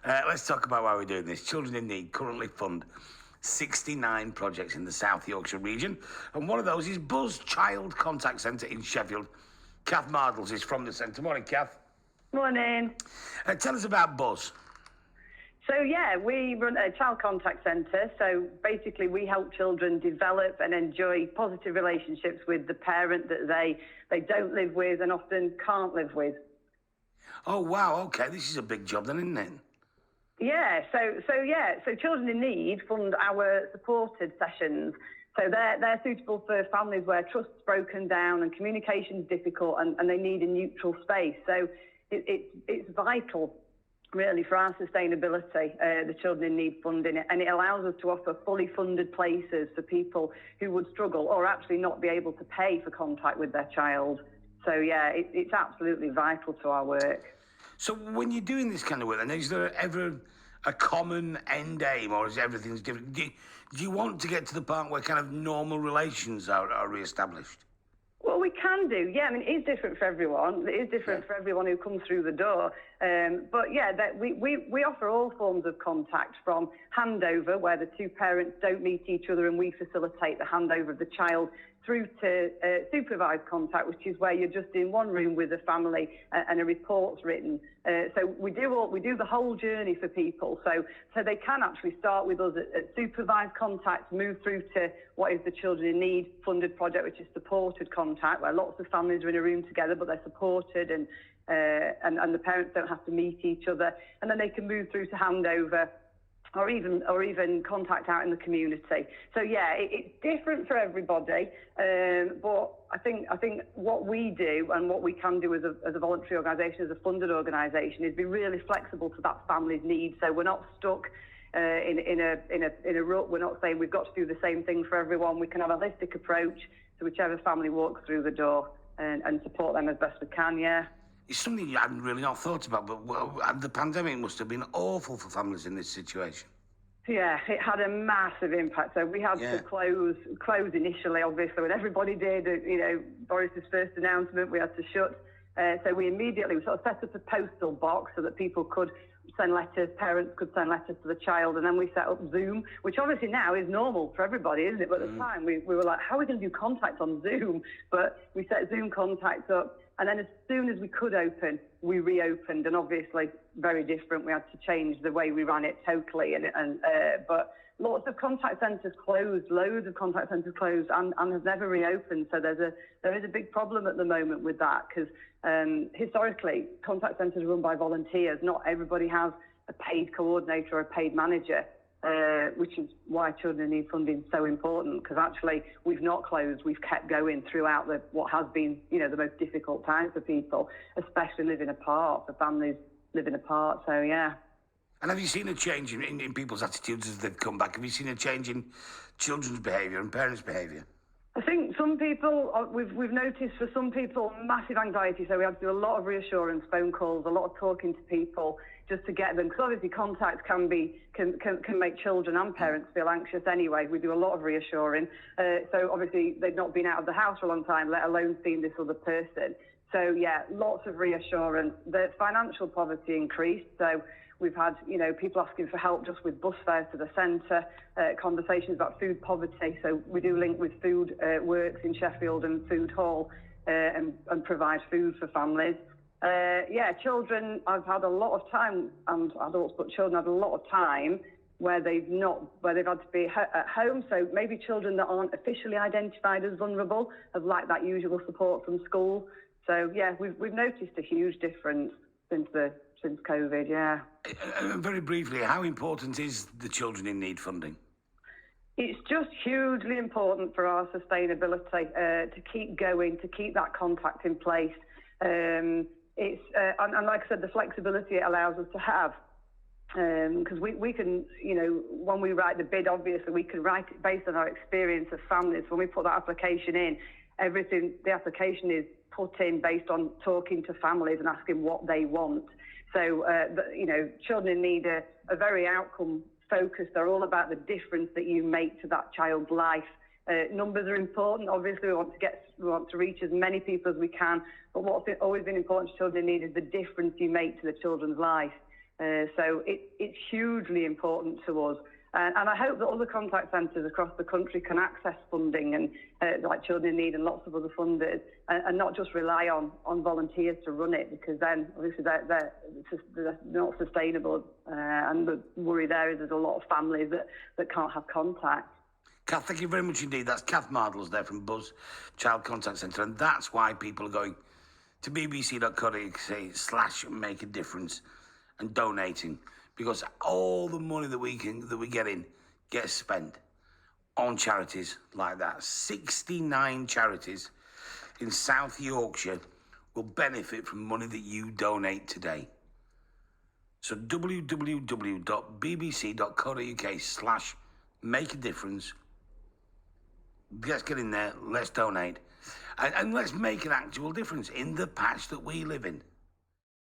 Let's talk about why we're doing this. Children in Need currently fund 69 projects in the South Yorkshire region, and one of those is Buzz Child Contact Centre in Sheffield. Kath Mardles is from the centre. Morning, Kath. Morning. Tell us about Buzz. So, we run a child contact centre. So, basically, we help children develop and enjoy positive relationships with the parent that they don't live with and often can't live with. Oh, wow. OK, this is a big job then, isn't it? Yeah. So Children in Need fund our supported sessions. So they're suitable for families where trust's broken down and communication's difficult and they need a neutral space. So it's vital, really, for our sustainability, the Children in Need funding, and it allows us to offer fully funded places for people who would struggle or actually not be able to pay for contact with their child. So, it's absolutely vital to our work. So when you're doing this kind of work, then, is there ever a common end aim, or is everything's different? Do you want to get to the part where kind of normal relations are re-established? Well, we can do, yeah. I mean, it is different for everyone. It is different for everyone who comes through the door. We offer all forms of contact, from handover, where the two parents don't meet each other and we facilitate the handover of the child, through to supervised contact, which is where you're just in one room with the family and a report's written. So we do the whole journey for people. So they can actually start with us at supervised contact, move through to what is the Children in Need funded project, which is supported contact, where lots of families are in a room together, but they're supported and the parents don't have to meet each other. And then they can move through to handover, or even contact out in the community. So it's different for everybody, but I think what we do and what we can do as a voluntary organisation, as a funded organisation, is be really flexible to that family's needs. So we're not stuck in a rut. We're not saying we've got to do the same thing for everyone. We can have a holistic approach to whichever family walks through the door and support them as best we can. Yeah. It's something you hadn't really not thought about, but the pandemic must have been awful for families in this situation. Yeah, it had a massive impact. So we had to close initially, obviously, when everybody did. Boris's first announcement, we had to shut. So we sort of set up a postal box so that people could send letters, parents could send letters to the child, and then we set up Zoom, which obviously now is normal for everybody, isn't it? But at the time, we were like, how are we going to do contact on Zoom? But we set Zoom contacts up. And then as soon as we could open, we reopened, and obviously very different. We had to change the way we ran it totally. But lots of contact centres closed, loads of contact centres closed and have never reopened. So there is a big problem at the moment with that, because historically contact centres are run by volunteers. Not everybody has a paid coordinator or a paid manager. Which is why Children in Need funding is so important, because actually we've not closed, we've kept going throughout what has been, the most difficult time for people, especially living apart, for families living apart. So, yeah. And have you seen a change in people's attitudes as they've come back? Have you seen a change in children's behaviour and parents' behaviour? I think some people, we've noticed for some people, massive anxiety. So we have to do a lot of reassurance phone calls, a lot of talking to people just to get them. Because obviously contact can make children and parents feel anxious anyway. We do a lot of reassuring. So obviously they've not been out of the house for a long time, let alone seen this other person. So lots of reassurance. The financial poverty increased. So we've had, people asking for help just with bus fares to the centre, conversations about food poverty. So we do link with Food Works in Sheffield and Food Hall and provide food for families. Children, I've had a lot of time, and adults, but children have a lot of time where they've had to be at home. So maybe children that aren't officially identified as vulnerable have lacked that usual support from school. So we've noticed a huge difference since COVID. Yeah. Very briefly, how important is the Children in Need funding? It's just hugely important for our sustainability to keep going, to keep that contact in place. And like I said, the flexibility it allows us to have. Because we can, when we write the bid, obviously we can write it based on our experience of families. When we put that application in, the application is put in based on talking to families and asking what they want. So, Children in Need are very outcome focused. They're all about the difference that you make to that child's life. Numbers are important. Obviously, we want to reach as many people as we can. But what's always been important to Children in Need is the difference you make to the children's life. So it's hugely important to us. And I hope that other contact centres across the country can access funding and like Children in Need and lots of other funders, and not just rely on volunteers to run it, because then obviously they're not sustainable. And the worry there is there's a lot of families that can't have contact. Kath, thank you very much indeed. That's Kath Mardles there from Buzz Child Contact Centre, and that's why people are going to bbc.co.uk/make a difference and donating, because all the money that we get in gets spent on charities like that. 69 charities in South Yorkshire will benefit from money that you donate today. So www.bbc.co.uk/make a difference. Let's get in there, let's donate, and let's make an actual difference in the patch that we live in.